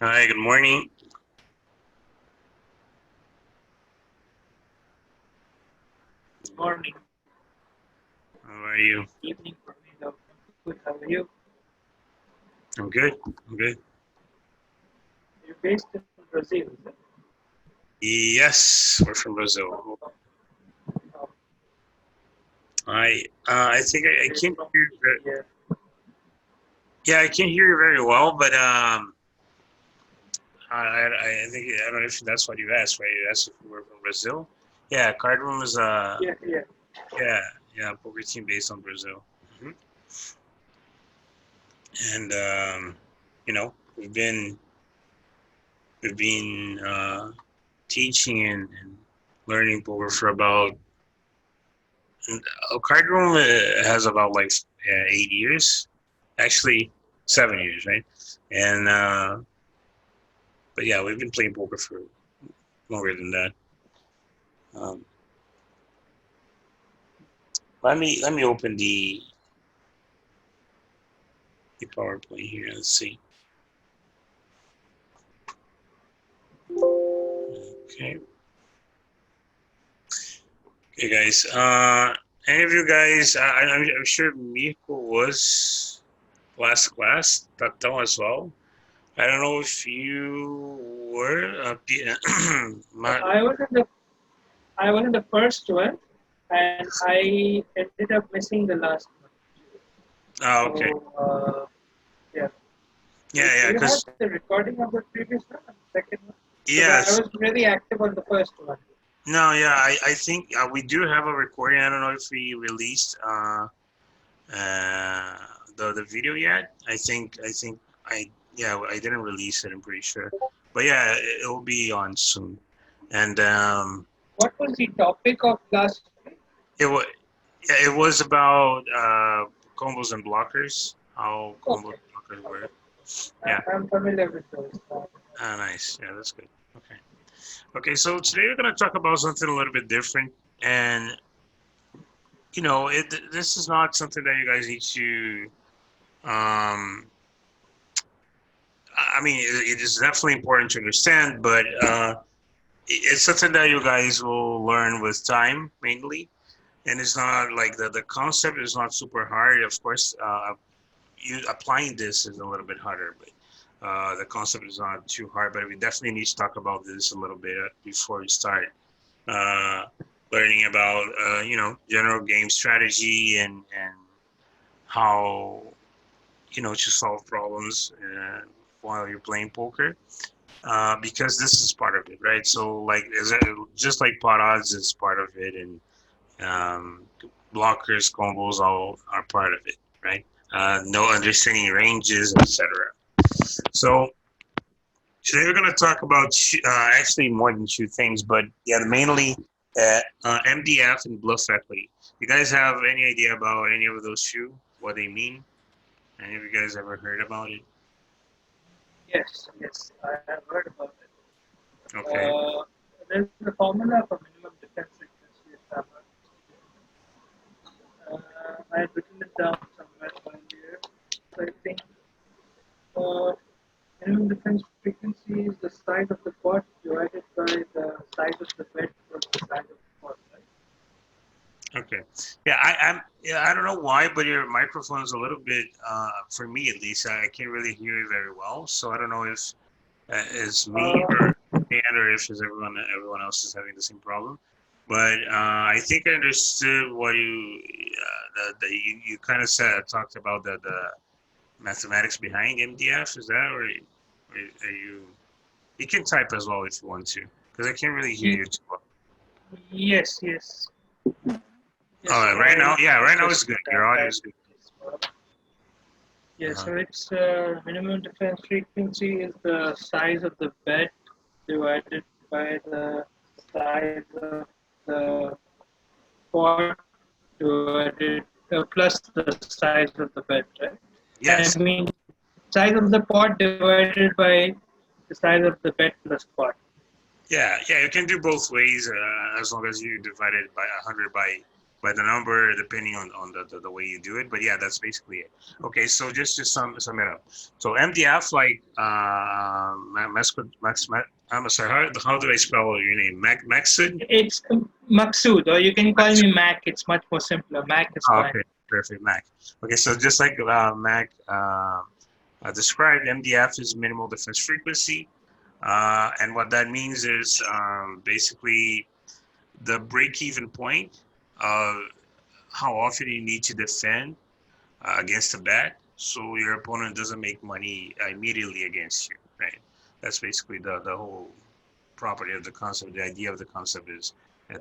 Hi, good morning. Good morning. How are you? Evening for me though. I'm good. How are you? I'm good. I'm good. You're based in Brazil, is it? Yes, we're from Brazil. Oh, I think I based can't from hear you India. yeah, I can't hear you very well, but I think I don't know if that's what you asked, right? You asked if we were from Brazil. Yeah, CardRoom is Yeah. yeah, yeah, poker team based on Brazil. hmm And you know, we've been teaching and learning poker for about CardRoom has about like 8 years, actually 7 years, right? And but yeah, we've been playing poker for longer than that. Um, let me open the PowerPoint here. Let's see. Okay, okay, guys. Any of you guys? I'm sure Miko was last class. Tatão as well. I don't know if you were. Uh, My, I was in the I was in the first one, and I ended up missing the last one. okay. So yeah. Yeah, Do yeah, you have because the recording of the previous one and the second one? Because I yes, was really active on the first one. no, yeah, I think we do have a recording. I don't know if we released uh, the video yet. I think I yeah I didn't release it. I'm pretty sure, but yeah, it will be on soon. And What was the topic of last week? it was it was about combos and blockers, how combos Okay. and blockers Okay. work. Yeah, I'm familiar with those. nice. Yeah, that's good. Okay, okay. So today we're gonna talk about something a little bit different, and this is not something that you guys need to. Um, I mean, it is definitely important to understand, but it's something that you guys will learn with time mainly, and it's not like the concept is not super hard. Of course, you applying this is a little bit harder, but the concept is not too hard. But we definitely need to talk about this a little bit before we start uh, learning about general game strategy and how to solve problems while you're playing poker, because this is part of it, right? So like just like pot odds is part of it, and um, blockers, combos, all are part of it, right? No understanding ranges, etc. So today we're going to talk about actually more than two things, but yeah, mainly MDF and bluff equity. You guys have any idea about any of those two? What they mean? Any of you guys ever heard about it? Yes, I have heard about it. Okay. There's a formula for minimum defense frequency established. I had written it down somewhere earlier. So I think uh, minimum defense frequency is the size of the pot divided by the size of the bed plus the size of the pot, right? Okay. Yeah, I don't know why, but your microphone is a little bit, for me at least, I can't really hear you very well. So I don't know if it's me Uh, or if it's everyone else is having the same problem. But I think I understood what you kind of said, talked about the mathematics behind MDF. Is that, or are you can type as well if you want to, because I can't really hear y- you too well. yes. Yes, Oh, right now, yeah, I right now just it's good. Your audio typed is good. this one. Yeah, Uh-huh. so it's minimum defense frequency is the size of the bet divided by the size of the pot divided plus the size of the bet, right? I Yes. mean, size of the pot divided by the size of the bet plus pot. Yeah, yeah, you can do both ways as long as you divide it by 100 by by the number, depending on the way you do it. But yeah, that's basically it. Okay, so just to sum it up. So MDF, like I'm sorry, how do I spell your name? Maxud? It's Maksud, or you can call me Mac. It's much more simpler. Mac is fine. Okay, perfect, Mac. Okay, so just like Mac described, MDF is minimal defense frequency. And what that means is basically the break-even point of how often you need to defend against a bet, so your opponent doesn't make money immediately against you, right? That's basically the whole property of the concept. The idea of the concept is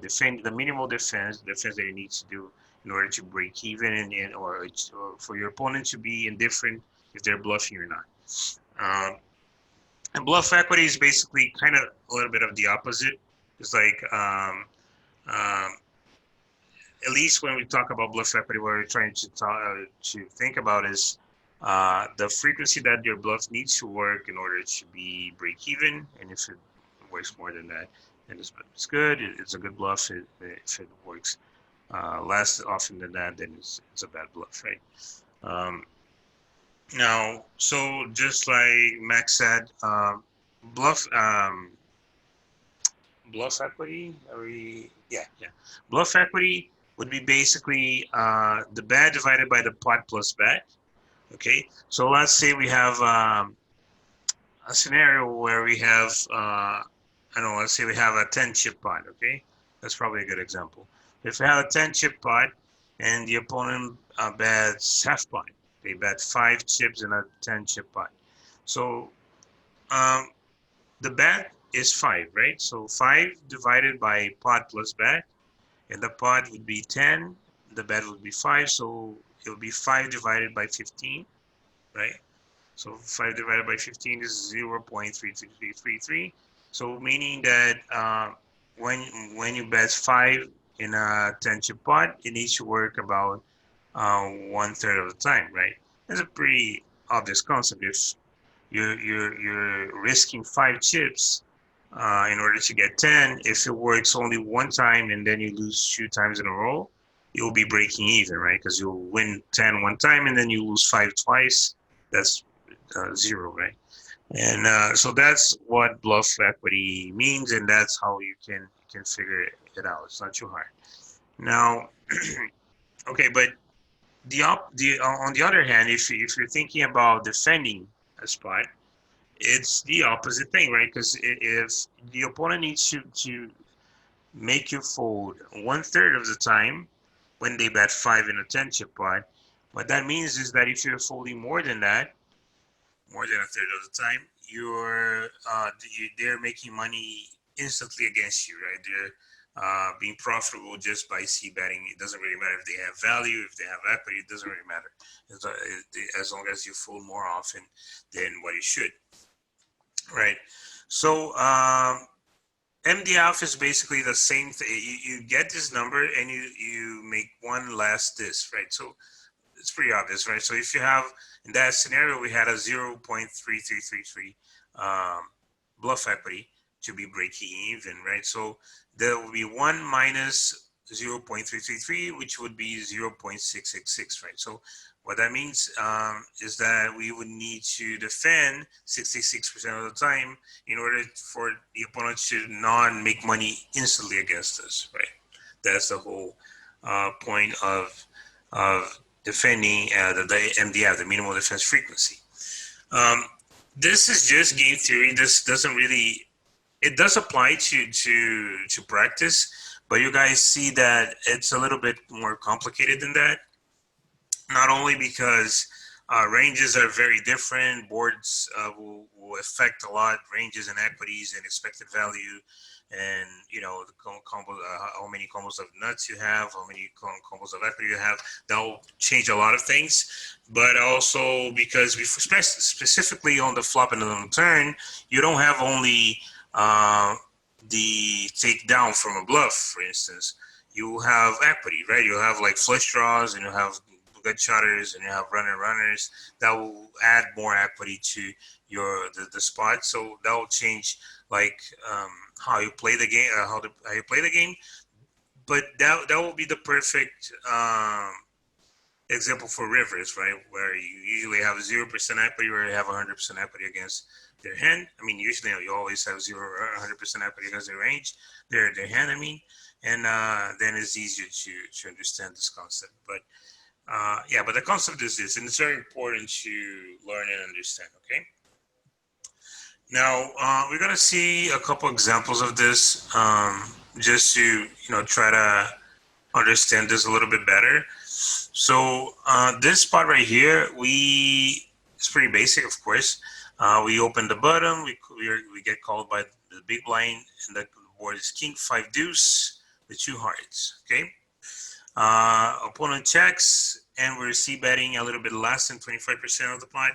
defend the minimal defense that you need to do in order to break even, or for your opponent to be indifferent if they're bluffing or not. And bluff equity is basically kind of a little bit of the opposite. It's like at least when we talk about bluff equity, what we're trying to think about is the frequency that your bluff needs to work in order to be break even, and if it works more than that, then it's good. It's a good bluff. If it works less often than that, then it's a bad bluff, right? Now, so just like Max said, bluff bluff equity. Yeah. Bluff equity would be basically the bet divided by the pot plus bet. Okay, so let's say we have a scenario where we have I don't know. Let's say we have a 10 chip pot. Okay, that's probably a good example. If we have a 10 chip pot and the opponent bets half pot, they bet 5 chips in a 10 chip pot. So the bet is 5, right? So 5 divided by pot plus bet, and the pot would be 10, the bet would be 5, so it would be 5 divided by 15, right? So 5 divided by 15 is 0.3333. So meaning that when you bet 5 in a 10 chip pot, it needs to work about 1/3 of the time, right? That's a pretty obvious concept. If you're risking 5 chips in order to get 10, if it works only one time and then you lose 2 times in a row, you'll be breaking even, right? Because you'll win 10 one time and then you lose 5 twice. That's 0, right? And so that's what bluff equity means, and that's how you can figure it out. It's not too hard. Now, okay, but on the other hand, if you're thinking about defending a spot, it's the opposite thing, right? Because if the opponent needs to make you fold 1/3 of the time when they bet 5 in a 10 chip pot, what that means is that if you're folding more than that, more than 1/3 of the time, they're making money instantly against you, right? They're being profitable just by c betting. It doesn't really matter if they have value, if they have equity. It doesn't really matter as long as you fold more often than what you should, right? So MDF is basically the same thing. You get this number and you make one less this, right? So it's pretty obvious, right? So if you have, in that scenario, we had a 0.3333 bluff equity to be breaking even, right? So there will be 1 minus 0.333, which would be 0.666, right? So what that means is that we would need to defend 66% of the time in order for the opponent to not make money instantly against us, right? That's the whole point of defending the MDF, the minimal defense frequency. This is just game theory. This doesn't really, it does apply to practice, but you guys see that it's a little bit more complicated than that. Not only because ranges are very different, boards will affect a lot, ranges and equities and expected value, and the combo, how many combos of nuts you have, how many combos of equity you have. That will change a lot of things, but also because we specifically on the flop and on the turn, you don't have only the takedown from a bluff, for instance. You have equity, right? You have like flush draws, and you have good shutters, and you have runners that will add more equity to the spot. So that will change like how you play the game, how you play the game. but that will be the perfect example for rivers, right? Where you usually have 0% equity, or you have 100% equity against their hand. I mean, usually you always have 0 or 100% equity against their range, their hand. I mean, and then it's easier to understand this concept. But yeah, but the concept is this, and it's very important to learn and understand. Okay. Now we're gonna see a couple examples of this, just to try to understand this a little bit better. So this part right here, it's pretty basic, of course. We open the bottom, we get called by the big blind, and the board is king 5 deuce with 2 hearts. Okay. Opponent checks, and we're c-betting a little bit less than 25% of the pot.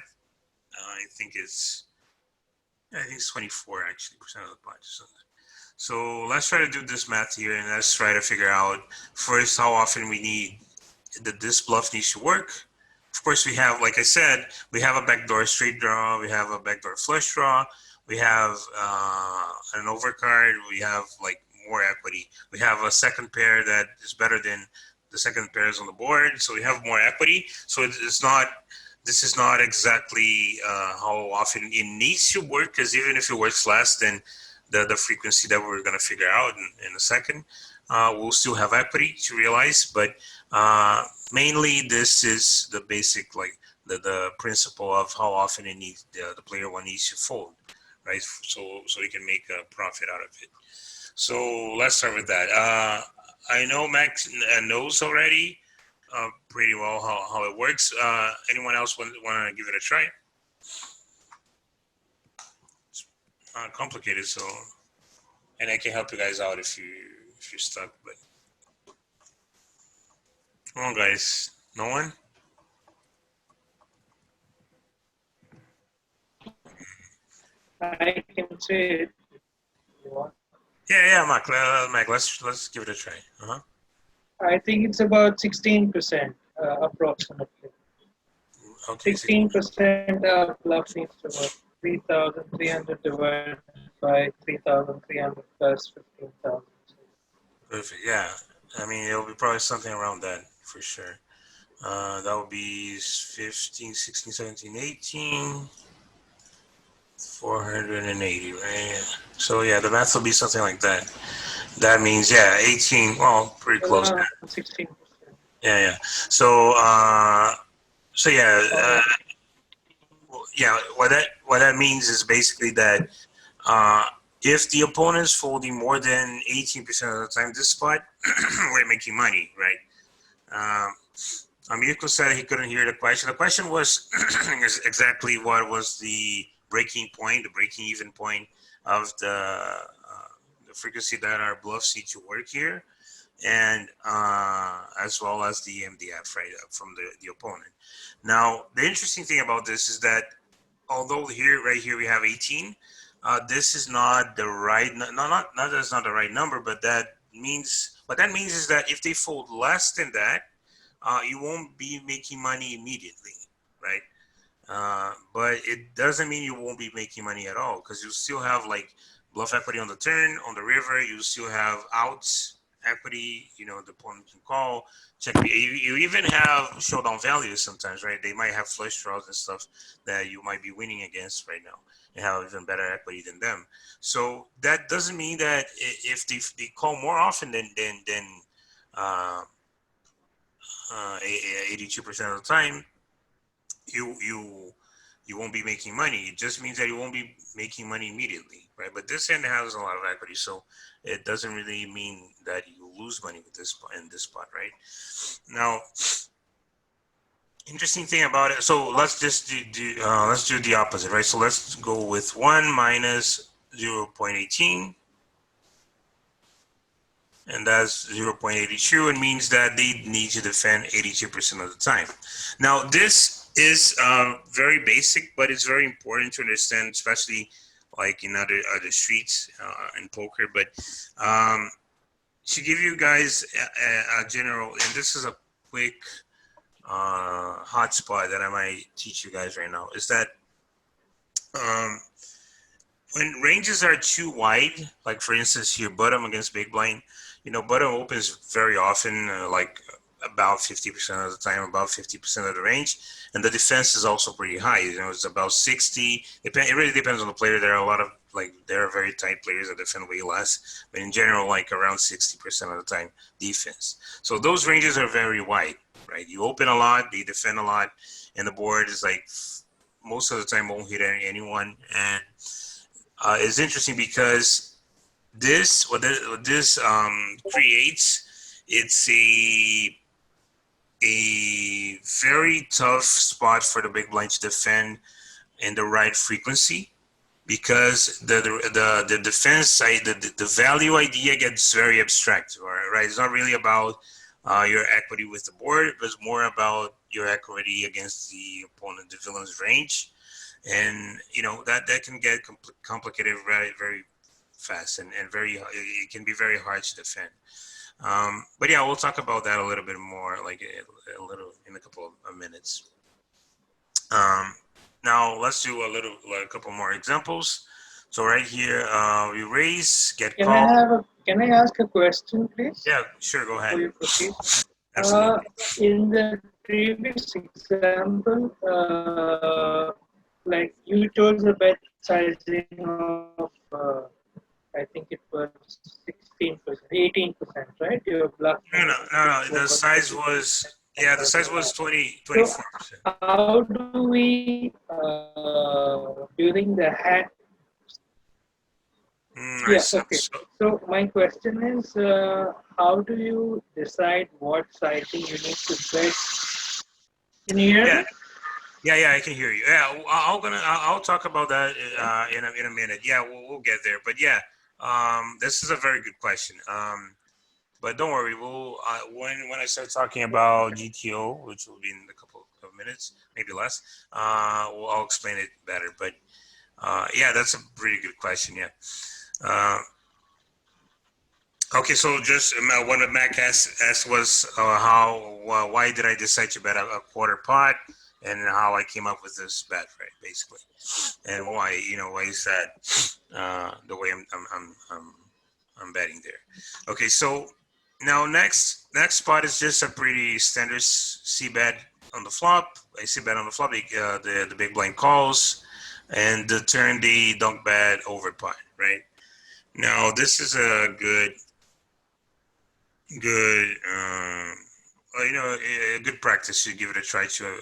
I think it's 24 actually percent of the pot. So let's try to do this math here, and let's try to figure out first how often we need that this bluff needs to work. Of course, we have, like I said, we have a backdoor straight draw, we have a backdoor flush draw, we have an overcard, we have like more equity. We have a second pair that is better than the second pairs on the board, so we have more equity. So it's not. This is not exactly how often it needs to work, because even if it works less than the frequency that we're going to figure out in a second, we'll still have equity to realize. But mainly this is the basic, like the principle of how often it needs the player one needs to fold, right? So you can make a profit out of it. So let's start with that. I know Max knows already pretty well how it works. Anyone else want to give it a try? It's complicated, so, and I can help you guys out if you're stuck. But come on, guys. No one? I can say it. Yeah, Mac. Let's give it a try. I think it's about 16%, approximately. Okay. 16% of bluff needs to work. 3,300 divided by 3,300 plus 15,000. Perfect. Yeah. I mean, it'll be probably something around that for sure. That would be 15, 16, 17, 18. 480, right? So yeah, the math will be something like that. That means 18. Well, pretty close. 16%. Yeah. So what that means is basically that if the opponent's folding more than 18% of the time this spot, we're making money, right? Mirko said he couldn't hear the question. The question was exactly what was the breaking point, the breaking even point of the frequency that our bluffs need to work here, and as well as the MDF, right, from the opponent. Now, the interesting thing about this is that although right here we have 18, this is not the right, not that it's not the right number, but what that means is that if they fold less than that, you won't be making money immediately, right? But it doesn't mean you won't be making money at all, because you still have like bluff equity on the turn, on the river. You still have outs equity. The opponent can call, check. You even have showdown values sometimes, right? They might have flush draws and stuff that you might be winning against right now and have even better equity than them. So that doesn't mean that if they call more often than 82% of the time, you won't be making money. It just means that you won't be making money immediately, right? But this hand has a lot of equity, so it doesn't really mean that you lose money with this in this spot, right? Now, interesting thing about it. So let's just let's do the opposite, right? So let's go with 1 minus 0.18. And that's 0.82. It means that they need to defend 82% of the time. Now, this is very basic, but it's very important to understand, especially like in other streets in poker. But to give you guys a general, and this is a quick hotspot that I might teach you guys right now, is that When ranges are too wide, like for instance here, bottom against big blind, bottom opens very often, like about 50% of the time, about 50% of the range, and the defense is also pretty high. It's about 60. It really depends on the player. There are a lot of there are very tight players that defend way less, but in general, like around 60% of the time, defense. So those ranges are very wide, right? You open a lot, they defend a lot, and the board is like most of the time won't hit anyone. And it's interesting because what this creates, it's a very tough spot for the big blind to defend in the right frequency, because the defense side, the value idea gets very abstract, right? It's not really about your equity with the board, but it's more about your equity against the opponent, the villain's range. And that can get complicated very, very fast, and it can be very hard to defend. But yeah, we'll talk about that a little bit more, like a little in a couple of minutes. Now let's do a couple more examples. So right here, we raise, get called. Can I ask a question, please? Yeah, sure, go ahead. Before you proceed. Absolutely. In the previous example, like you chose the bet sizing of, I think it was 16%, 18%, right? Your bluff. No. The size was, yeah, the size was 24%. So how do we, during the hand? Yeah, okay. So my question is, how do you decide what sizing you need to bet? Can you hear me? Yeah, I can hear you. Yeah, I'll talk about that in a minute. Yeah, we'll get there. But yeah, this is a very good question. But don't worry, we'll when I start talking about GTO, which will be in a couple of minutes, maybe less, I'll explain it better. But yeah, that's a pretty good question. Yeah. Okay, so just what Mac asked was why did I decide to bet a quarter pot, and how I came up with this bet, right? Basically, and why is that the way I'm betting there. Okay, so now next spot is just a pretty standard C bet on the flop. I C bet on the flop. The big blind calls, and the turn they don't bet over pot, right? Now this is a good a good practice to give it a try to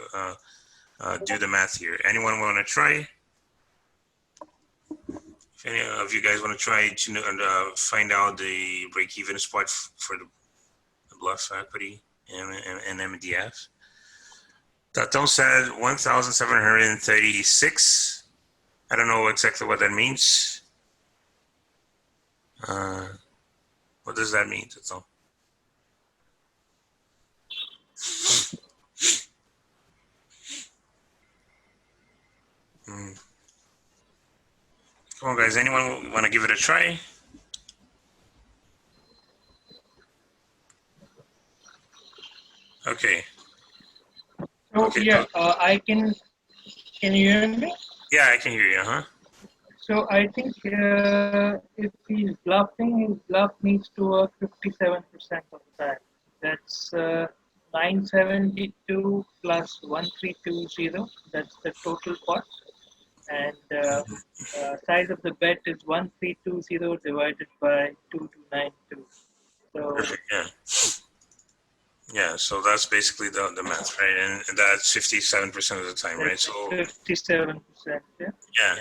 do the math here. Anyone want to try? If any of you guys want to try to find out the break-even spot for the bluff equity and MDF. Taton said 1,736. I don't know exactly what that means. What does that mean, Taton? Come on, guys. Anyone want to give it a try? Okay. So yeah, I can. Can you hear me? Yeah, I can hear you. So I think if he's bluffing, his bluff needs to work 57% of the time. That's 972 plus 1320. That's the total pot. And size of the bet is 1320 divided by 2292. So perfect. Yeah. So that's basically the math, right? And that's 57% of the time, right? So 57%.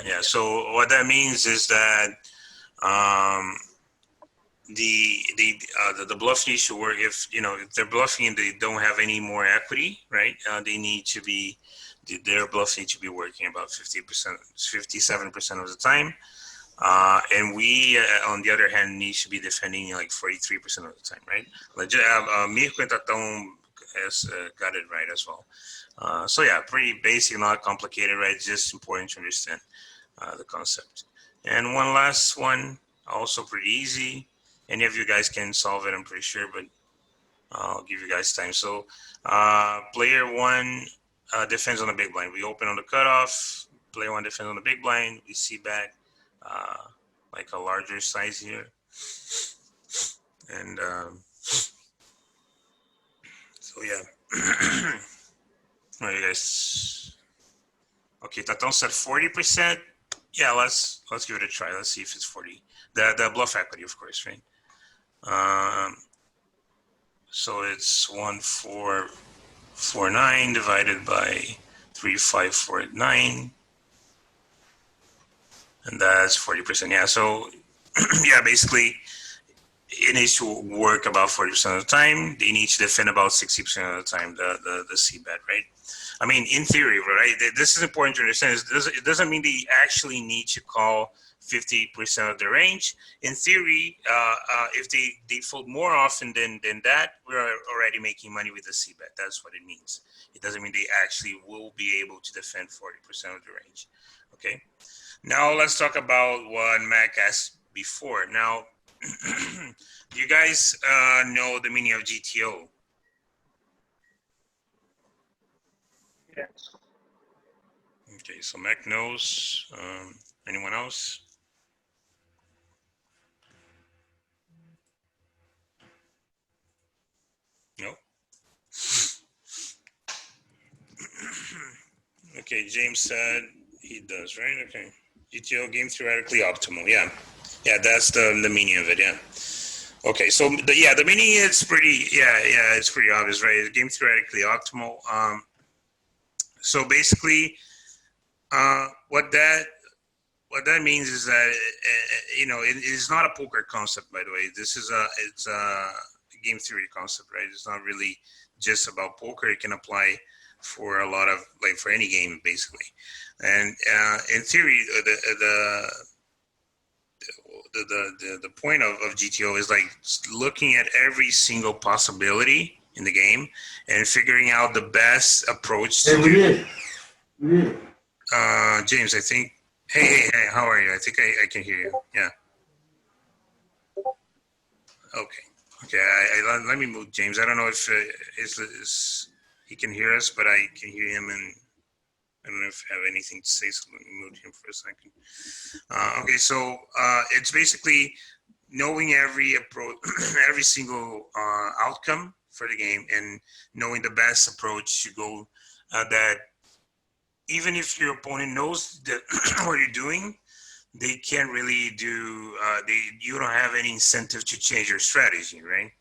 Yeah. So what that means is that the bluff needs to work. If they're bluffing and they don't have any more equity, right? They need to be their bluff need to be working about 50%, 57% of the time. And we, on the other hand, need to be defending like 43% of the time, right? Mirko and Tatão has got it right as well. So yeah, pretty basic, not complicated, right? It's just important to understand the concept. And one last one, also pretty easy. Any of you guys can solve it, I'm pretty sure, but I'll give you guys time. So player one defends on the big blind. We open on the cutoff. Player one defends on the big blind. We see back. like a larger size here. And so yeah. All right, you guys. Okay, Taton said 40%. Yeah, let's give it a try. Let's see if it's 40. The bluff equity, of course, right? So it's 1449 divided by 3549, and that's 40%. Yeah, so yeah, basically it needs to work about 40% of the time. They need to defend about 60% of the time, the C bet, right? I mean, in theory, right? This is important to understand. It doesn't mean they actually need to call 50% of the range. In theory, if they fold more often than that, we're already making money with the C bet. That's what it means. It doesn't mean they actually will be able to defend 40% of the range. Okay. Now let's talk about what Mac asked before. Now, do you guys know the meaning of GTO? Yes. Okay, so Mac knows. Anyone else? No. Okay, James said he does, right? Okay. GTO, game theoretically optimal. Yeah. Yeah, that's the meaning of it. Yeah. Okay, so the meaning is pretty. Yeah, it's pretty obvious, right? Game theoretically optimal. So basically, what that means is that it is not a poker concept, by the way. It's a game theory concept, right? It's not really just about poker. It can apply for a lot of, like, for any game basically. And in theory, the point of GTO is like looking at every single possibility in the game and figuring out the best approach to do. James, I think. Hey, how are you? I think I can hear you. Yeah. Okay. Let me move James. I don't know if he can hear us, but I can hear him, and I don't know if I have anything to say, so let me mute him for a second. Okay, so it's basically knowing every approach, every single outcome for the game, and knowing the best approach to go that even if your opponent knows that what you're doing, they can't really do. You don't have any incentive to change your strategy, right?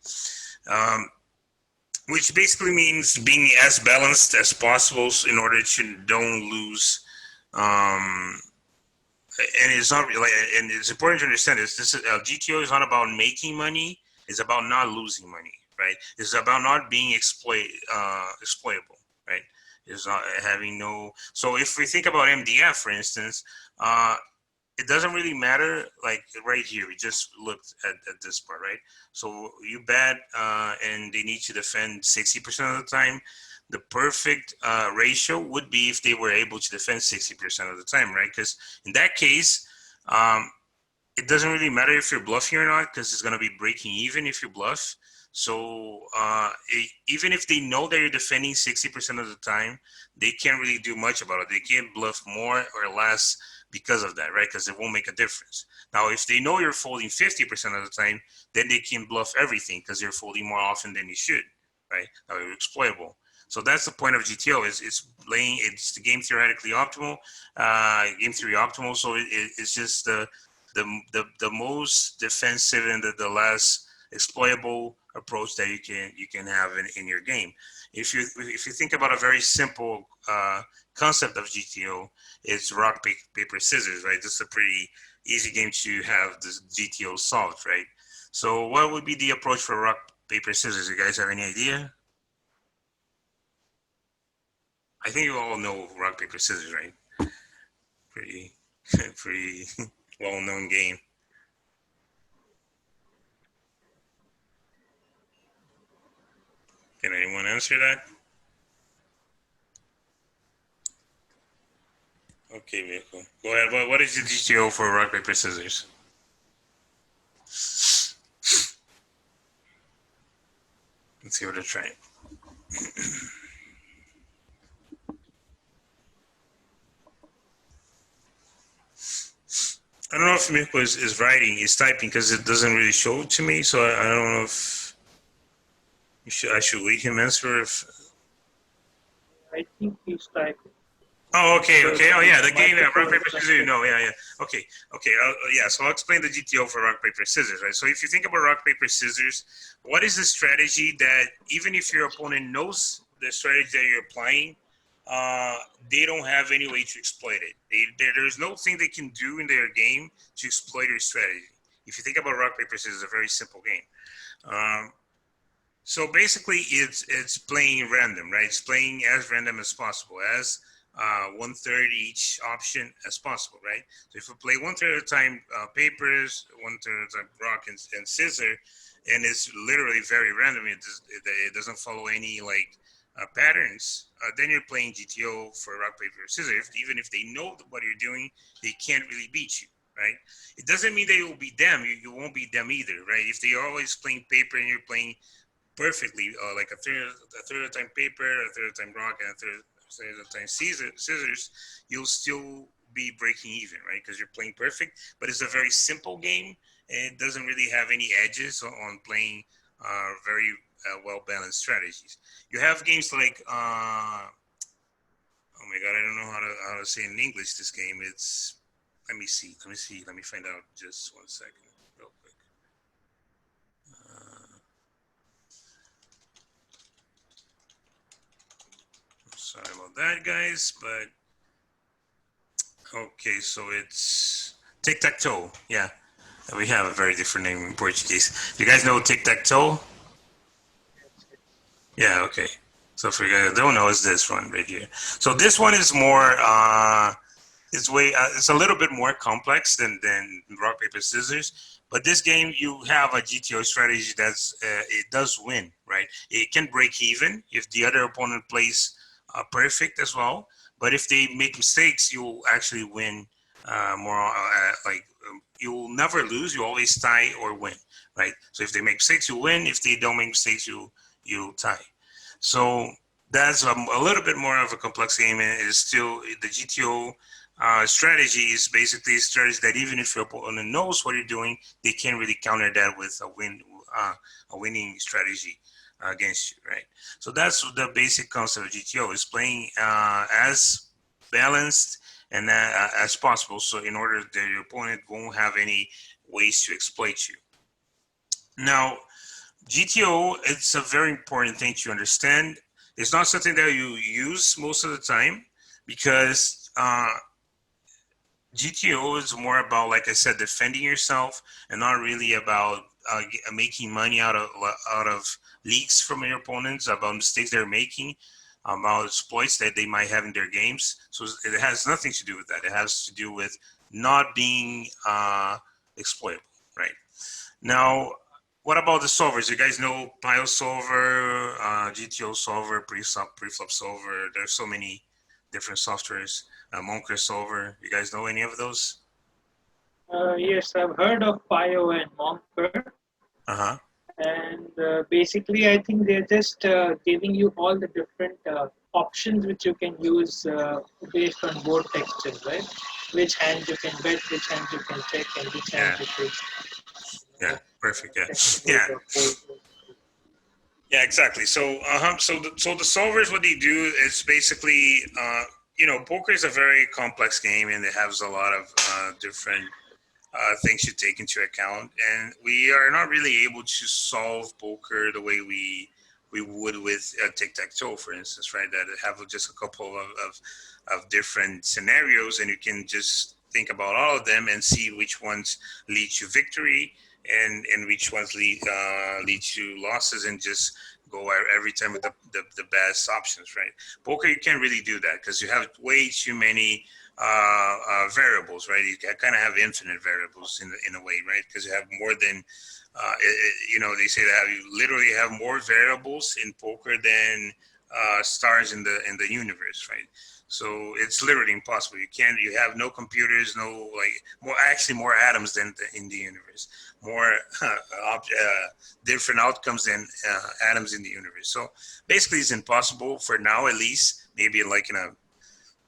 Which basically means being as balanced as possible in order to don't lose. And it's not really, and it's important to understand this. This is GTO is not about making money; it's about not losing money, right? It's about not being exploitable, right? It's not having no. So if we think about MDF, for instance, it doesn't really matter. Like right here, we just looked at this part, right? So you bet, and they need to defend 60% of the time. The perfect ratio would be if they were able to defend 60% of the time, right? Because in that case, it doesn't really matter if you're bluffing or not, because it's going to be breaking even if you bluff. So even if they know that you're defending 60% of the time, they can't really do much about it. They can't bluff more or less because of that, right? Because it won't make a difference. Now, if they know you're folding 50% of the time, then they can bluff everything because you're folding more often than you should, right? Now you're exploitable. So that's the point of GTO. It's the game theoretically optimal, game theory optimal. So it's just the most defensive and the less exploitable approach that you can have in your game. If you think about a very simple concept of GTO, it's rock paper scissors, right? This is a pretty easy game to have the GTO solved, right? So what would be the approach for rock paper scissors? You guys have any idea? I think you all know rock paper scissors, right? Pretty pretty well known game. Can anyone answer that? Okay, vehicle. Go ahead. What is the GTO for rock paper scissors? Let's give it a try. I don't know if Miko is writing, is typing, because it doesn't really show it to me. So I don't know if I should wait him answer. If I think he's typing. oh, okay. Oh, yeah, the game, rock Microphone paper is not scissors. No, working. yeah. Okay. Yeah. So I'll explain the GTO for rock paper scissors, right? So if you think about rock paper scissors, what is the strategy that even if your opponent knows the strategy that you're applying, they don't have any way to exploit it. There's no thing they can do in their game to exploit your strategy. If you think about rock paper scissors, it's a very simple game. So basically, it's playing random, right? It's playing as random as possible, as 1/3 each option as possible, right? So if we play 1/3 of the time papers, 1/3 of the time rock and scissor, and it's literally very random, it doesn't follow any like patterns, then you're playing GTO for rock, paper, scissors. Even if they know what you're doing, they can't really beat you, right? It doesn't mean that you'll beat them. You won't beat them either, right? If they're always playing paper and you're playing perfectly, like a third of the time paper, a third of the time rock, and a third of the time scissors, you'll still be breaking even, right? Because you're playing perfect. But it's a very simple game, and it doesn't really have any edges on playing very well balanced strategies. You have games like oh my god, I don't know how to say in English this game. It's let me see. Let me find out just 1 second, real quick. Sorry about that, guys, but okay, so it's tic-tac-toe. Yeah, we have a very different name in Portuguese. You guys know tic-tac-toe? Yeah, okay. So for you guys that don't know, it's this one right here. So this one is more, it's a little bit more complex than rock, paper, scissors. But this game, you have a GTO strategy that's, it does win, right? It can break even if the other opponent plays perfect as well. But if they make mistakes, you'll actually win more, you'll never lose. You always tie or win, right? So if they make mistakes, you win. If they don't make mistakes, you tie. So that's a little bit more of a complex game, and it's still the GTO strategy is basically a strategy that even if your opponent knows what you're doing, they can't really counter that with a winning strategy against you, right? So that's the basic concept of GTO, is playing as balanced and as possible. So in order that your opponent won't have any ways to exploit you. Now, GTO, it's a very important thing to understand. It's not something that you use most of the time because GTO is more about, like I said, defending yourself and not really about making money out of leaks from your opponents, about mistakes they're making, about exploits that they might have in their games. So it has nothing to do with that. It has to do with not being exploitable, right? Now, what about the solvers? You guys know Pile Solver, GTO Solver, Preflop Solver. There's so many different softwares. Monker Solver. You guys know any of those? Yes, I've heard of Pio and Monker. Uh-huh. And basically, I think they're just giving you all the different options which you can use based on board textures, right? Which hand you can bet, which hand you can check, and which hand you should. Yeah, perfect. Yeah. Yeah, exactly. So, so the solvers, what they do is basically, poker is a very complex game, and it has a lot of different things you take into account, and we are not really able to solve poker the way we would with tic-tac-toe, for instance, right? That have just a couple of different scenarios, and you can just think about all of them and see which ones lead to victory and which ones lead to losses, and just go every time with the best options, right? Poker, you can't really do that because you have way too many variables, right? You kind of have infinite variables in a way, right? Because you have more than, they say that you literally have more variables in poker than stars in the universe, right? So it's literally impossible. You have no computers, no more atoms than in the universe, more different outcomes than atoms in the universe. So basically, it's impossible for now, at least. Maybe like in a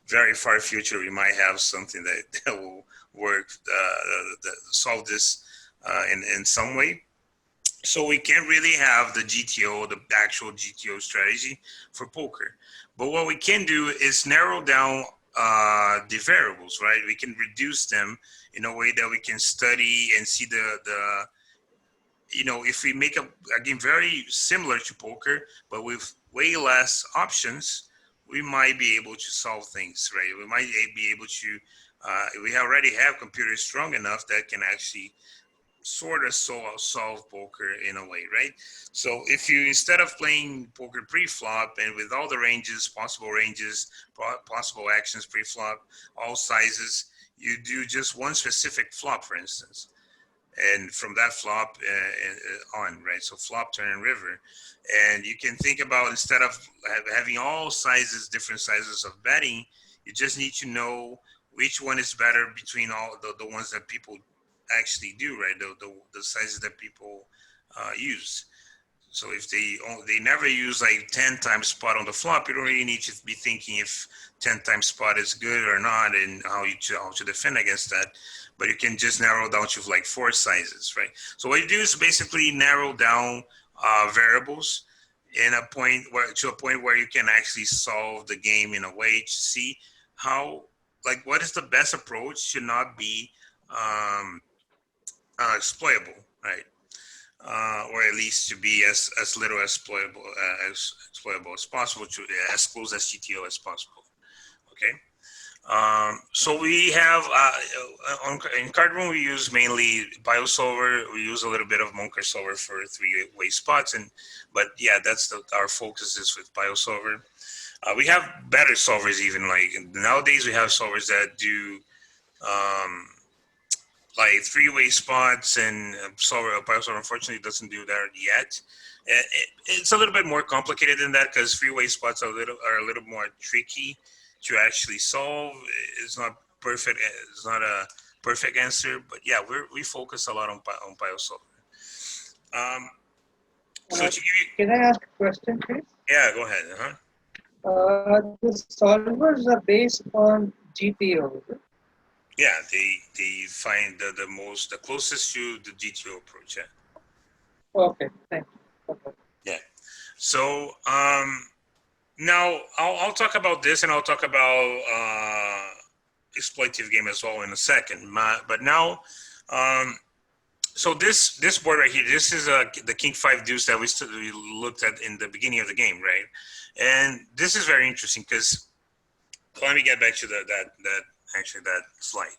very far future, we might have something that work, solve this in some way. So we can't really have the GTO, the actual GTO strategy for poker. But what we can do is narrow down the variables, right? We can reduce them in a way that we can study and see the if we make a game very similar to poker, but with way less options, we might be able to solve things, right? We might be able to, we already have computers strong enough that can actually sort of solve poker in a way, right? So if you, instead of playing poker pre-flop and with all the ranges, possible actions pre-flop, all sizes, you do just one specific flop, for instance, and from that flop on, right? So flop, turn, and river. And you can think about, instead of having all sizes, different sizes of betting, you just need to know which one is better between all the ones that people actually do, right? The sizes that people use. So if they never use like 10 times spot on the flop, you don't really need to be thinking if 10 times spot is good or not and how to defend against that. But you can just narrow down to like 4 sizes, right? So what you do is basically narrow down variables in a point where you can actually solve the game in a way to see how, like, what is the best approach should not be exploitable, right? Or at least to be as little exploitable as possible, to as close as GTO as possible. Okay. So we have in CardRoom we use mainly BioSolver. We use a little bit of Monker Solver for 3-way spots, but yeah, that's our focus is with BioSolver. We have better solvers even, like nowadays we have solvers that do like 3-way spots, and BioSolver unfortunately doesn't do that yet. It's a little bit more complicated than that because 3-way spots are a little more tricky to actually solve. It's not perfect. It's not a perfect answer, but yeah, we focus a lot on BioSolver. So to give you, Can I ask a question, please? yeah, go ahead. Uh-huh. The solvers are based on GTO. Yeah, they find the closest to the GTO approach. Yeah. Okay, thank you. Okay. Yeah. So now I'll talk about this, and I'll talk about exploitive game as well in a second. But now, so this board right here, this is the King 5 Deuce that we looked at in the beginning of the game, right? And this is very interesting because, let me get back to that slide.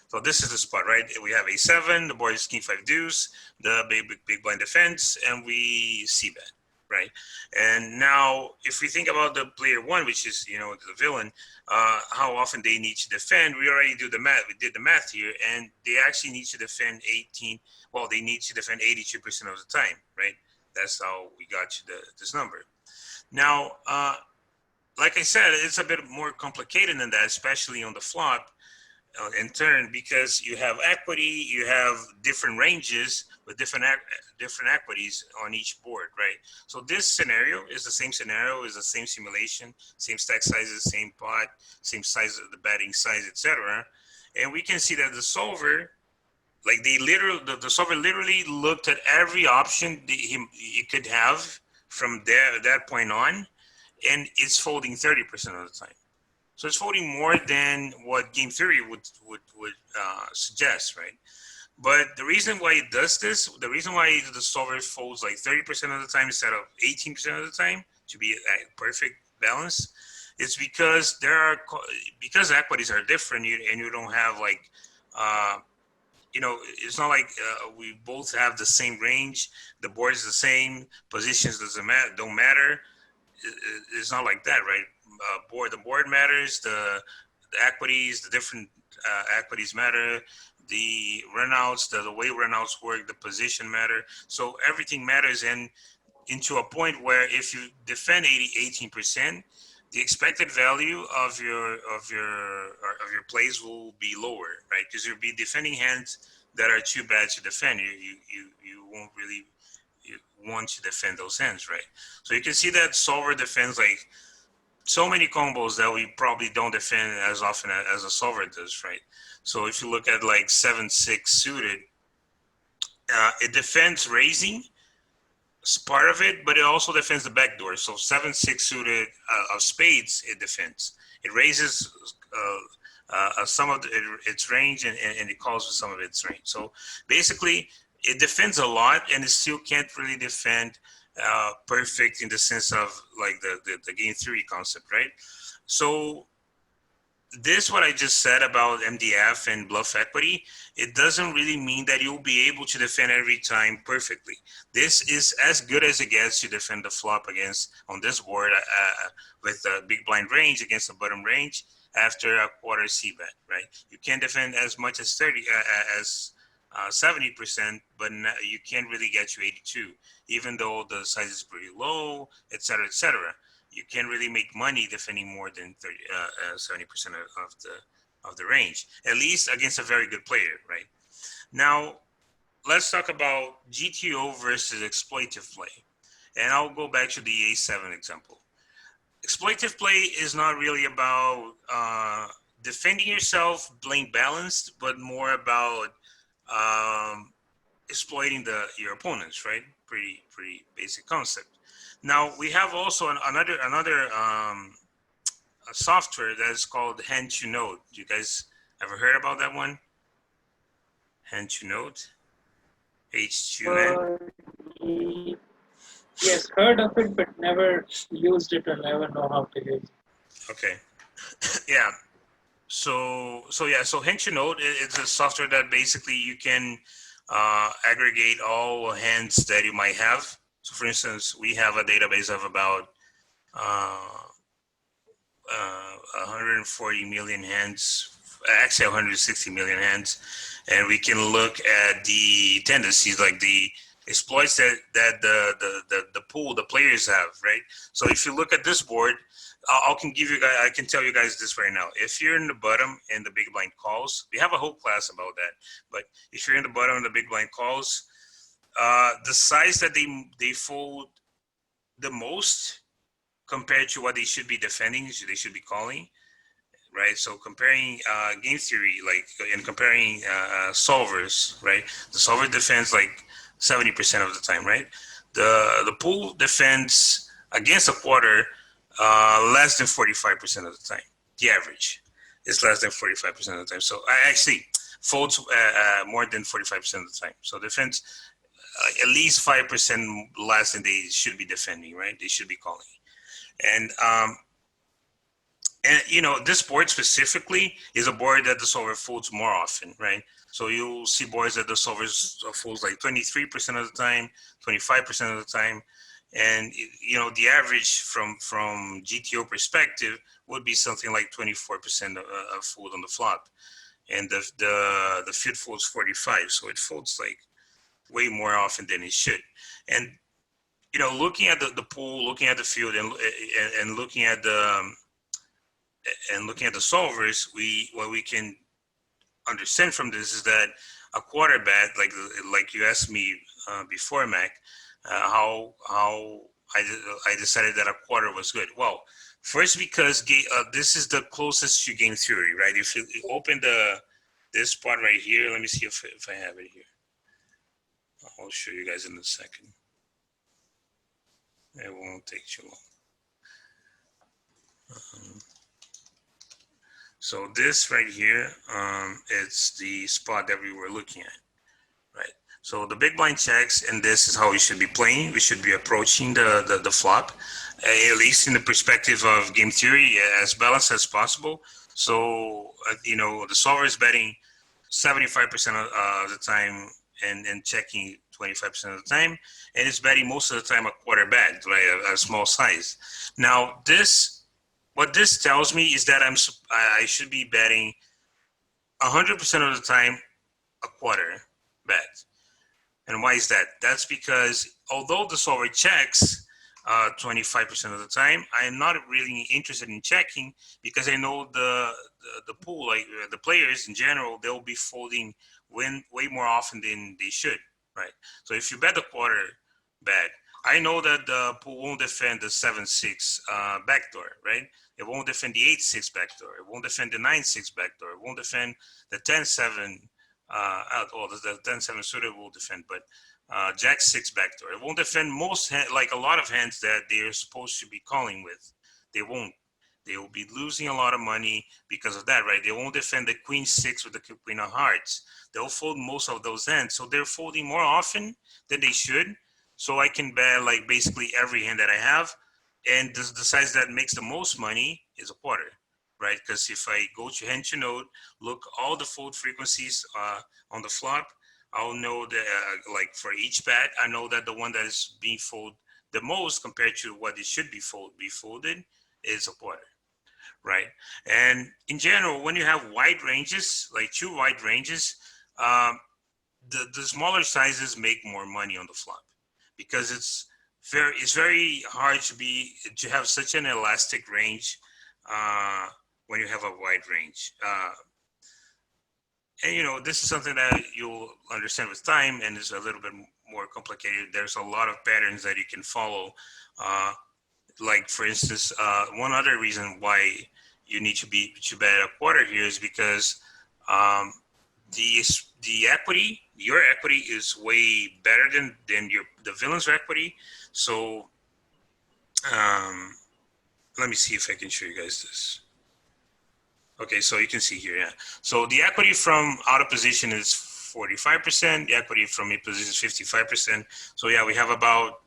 So this is the spot, right? We have A7, the board is King 5 Deuce, the big blind defense, and we see bet, right? And now, if we think about the player 1, which is, the villain, how often they need to defend, we already do the math. We did the math here, and they actually need to defend 18. Well, they need to defend 82% of the time, right? That's how we got to this number. Now, like I said, it's a bit more complicated than that, especially on the flop in turn, because you have equity, you have different ranges with different equities on each board, right? So this scenario is the same scenario, is the same simulation, same stack sizes, same pot, same size of the betting size, etc. And we can see that the solver, like the solver literally looked at every option he could have from that point on, and it's folding 30% of the time. So it's folding more than what game theory would suggest, right? But the reason why it does this, the reason why the solver folds like 30% of the time instead of 18% of the time to be a perfect balance, is because because equities are different, and you don't have like it's not like we both have the same range, the board is the same, positions don't matter. It's not like that, right? The board matters, the equities, the different equities matter, the runouts, the way runouts work, the position matter. So everything matters, and into a point where if you defend 18%, the expected value of your plays will be lower, right? Because you'll be defending hands that are too bad to defend. You won't really want to defend those hands, right? So you can see that solver defends like so many combos that we probably don't defend as often as a solver does, right? So if you look at like 7-6 suited, it defends raising, it's part of it, but it also defends the backdoor. So 7-6 suited of spades, it defends. It raises some of its range, and it calls with some of its range. So basically, it defends a lot, and it still can't really defend perfect in the sense of like the game theory concept, right? So this, what I just said about MDF and bluff equity, it doesn't really mean that you'll be able to defend every time perfectly. This is as good as it gets to defend the flop against on this board with a big blind range against a bottom range after a quarter c bet, right? You can defend as much as 70%, but you can't really get to 82, even though the size is pretty low, etc., etc. You can't really make money defending more than 70% of the range, at least against a very good player, right? Now, let's talk about GTO versus exploitive play. And I'll go back to the A7 example. Exploitive play is not really about defending yourself, playing balanced, but more about exploiting your opponents, right? Pretty basic concept. Now we have also another a software that is called Hand to Note. You guys ever heard about that one? Hand to Note, H2N. Yes, heard of it, but never used it or never know how to use it. Okay, yeah. So Hand to Note is a software that basically you can aggregate all hands that you might have. So for instance, we have a database of about 140 million hands, actually 160 million hands, and we can look at the tendencies, like the exploits that the pool, the players have, right? So if you look at this board, I can tell you guys this right now. If you're in the bottom and the big blind calls, we have a whole class about that. But if you're in the bottom and the big blind calls, the size that they fold the most compared to what they should be defending, they should be calling, right? So comparing game theory, like, and comparing solvers, right? The solver defends like 70% of the time, right? The pool defends against a quarter less than 45% of the time. The average is less than 45% of the time. So I actually folds more than 45% of the time. So defense at least 5% less than they should be defending, right? They should be calling. And you know, this board specifically is a board that the solver folds more often, right? So you'll see boards that the solver folds like 23% of the time, 25% of the time. And you know, the average from GTO perspective would be something like 24% of fold on the flop, and the field folds 45, so it folds like way more often than it should. And you know, looking at the pool, looking at the field, and looking at the solvers, what we can understand from this is that a quarter bet, like you asked me before, Mac, how I decided that a quarter was good. Well, first because this is the closest to game theory, right? If you open this part right here, let me see if I have it here. I'll show you guys in a second. It won't take too long. So this right here, it's the spot that we were looking at, right? So the big blind checks, and this is how we should be playing. We should be approaching the flop, at least in the perspective of game theory, as balanced as possible. So, you know, the solver is betting 75% of the time and checking 25% of the time, and it's betting most of the time a quarter bet, right, a small size. Now, what this tells me is that I should be betting 100% of the time a quarter bet. And why is that? That's because although the solver checks 25% of the time, I am not really interested in checking, because I know the pool, like the players in general, they'll be folding way more often than they should, right? So if you bet the quarter bet, I know that the pool won't defend the 7-6 backdoor, right? It won't defend the 8-6 backdoor. It won't defend the 9-6 backdoor. It won't defend the 10-7 out. Well, the 10-7 suited will defend, but Jack-6 backdoor. It won't defend most like a lot of hands that they're supposed to be calling with. They won't. They will be losing a lot of money because of that, right? They won't defend the Queen-6 with the Queen of Hearts. They'll fold most of those hands, so they're folding more often than they should. So I can bet like basically every hand that I have, and the size that makes the most money is a quarter, right? Because if I go to hand to node, look all the fold frequencies on the flop, I'll know that like for each bet, I know that the one that is being folded the most compared to what it should be folded is a quarter, right? And in general, when you have wide ranges, like two wide ranges, the smaller sizes make more money on the flop because it's very hard to have such an elastic range when you have a wide range. And you know, this is something that you'll understand with time, and it's a little bit more complicated. There's a lot of patterns that you can follow. Like for instance, one other reason why you need to bet a quarter here is because the equity, your equity is way better than the villain's equity. So let me see if I can show you guys this. Okay, so you can see here, yeah. So the equity from out of position is 45%. The equity from in position is 55%. So yeah, we have about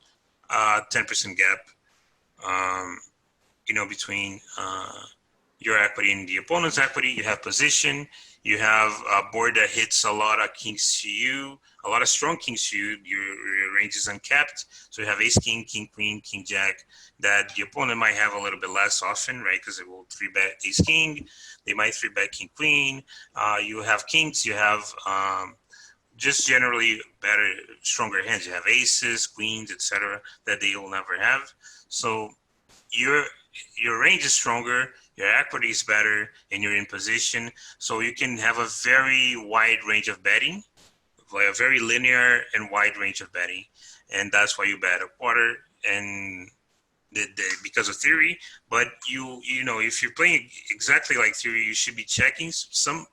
10% gap, you know, between your equity and the opponent's equity. You have position. You have a board that hits a lot of kings to you, a lot of strong kings to you. Your range is uncapped. So you have ace king, king queen, king jack, that the opponent might have a little bit less often, right? Because it will 3-bet ace king. They might 3-bet king queen. You have kings. You have just generally better, stronger hands. You have aces, queens, etc. that they will never have. So your range is stronger, your equity is better, and you're in position. So you can have a very wide range of betting, like a very linear and wide range of betting. And that's why you bet a quarter and because of theory. But you know, if you're playing exactly like theory, you should be checking some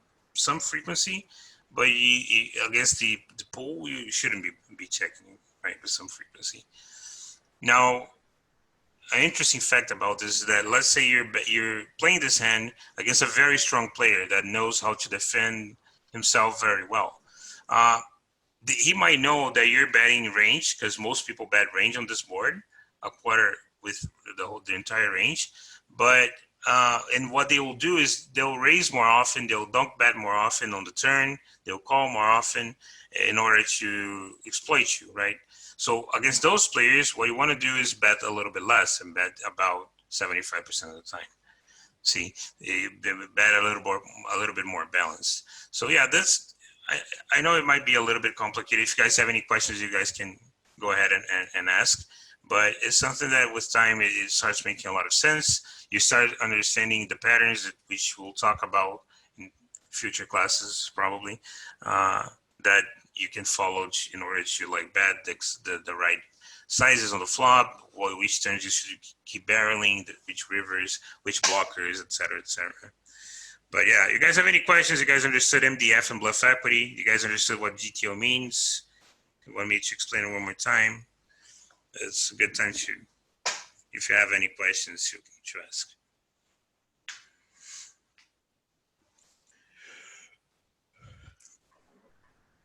frequency, but against the pool, you shouldn't be checking, right, with some frequency. Now, an interesting fact about this is that let's say you're playing this hand against a very strong player that knows how to defend himself very well. He might know that you're betting range, because most people bet range on this board, a quarter with the entire range. But and what they will do is they'll raise more often, they'll dunk bet more often on the turn, they'll call more often in order to exploit you, right? So against those players, what you want to do is bet a little bit less and bet about 75% of the time. See, they bet a little bit more balanced. So yeah, I know it might be a little bit complicated. If you guys have any questions, you guys can go ahead and ask. But it's something that with time, it starts making a lot of sense. You start understanding the patterns, which we'll talk about in future classes probably, that you can follow in order to like bet the right sizes on the flop, which turns you should keep barreling, which rivers, which blockers, etc., etc. But yeah, you guys have any questions? You guys understood MDF and bluff equity? You guys understood what GTO means? You want me to explain it one more time? It's a good time to, if you have any questions, you can ask.